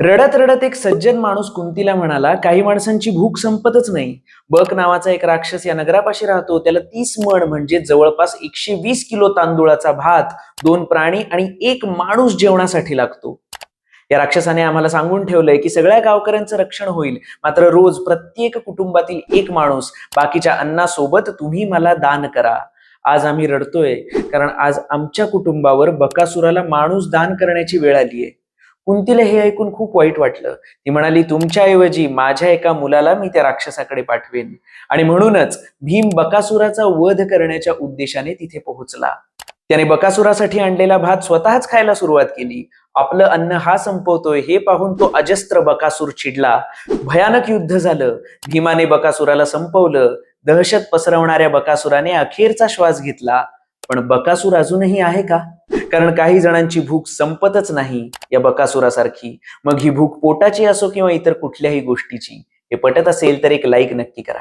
रडत रडत एक सज्जन माणूस कुंतीला म्हणाला, काही माणसांची भूक संपतच नाही. बक नावाचा एक राक्षस या नगरापाशी राहतो. त्याला 30 मण म्हणजे जवळपास 120 किलो तांदूळाचा भात, 2 प्राणी आणि 1 माणूस जेवणासाठी लागतो. या राक्षसाने आम्हाला सांगून ठेवलंय की सगळ्या गावकऱ्यांचं रक्षण होईल, मात्र रोज प्रत्येक कुटुंबातील 1 माणूस बाकीच्या अन्नासोबत तुम्ही मला दान करा. आज आम्ही रडतोय कारण आज आमच्या कुटुंबावर बकासुराला माणूस दान करण्याची वेळ आलीये. कुंतीला हे ऐकून खूप वाईट वाटलं. ती म्हणाली, तुमच्याऐवजी माझ्या एका मुलाला मी त्या राक्षसाकडे पाठवेन. आणि म्हणूनच भीम बकासुराचा वध करण्याच्या उद्देशाने तिथे पोहोचला. त्याने बकासुरासाठी आणलेला भात स्वतःच खायला सुरुवात केली. आपलं अन्न हा संपवतोय हे पाहून तो अजस्त्र बकासूर चिडला. भयानक युद्ध झालं. भीमाने बकासुराला संपवलं. दहशत पसरवणाऱ्या बकासुराने अखेरचा श्वास घेतला. पण बकासूर अजूनही आहे का? कारण काही जणांची भूक संपतच नाही या बकासुरासारखी. मग ही भूक पोटाची असो किंवा इतर कुठल्याही गोष्टीची. हे पटत असेल तर एक लाईक नक्की करा.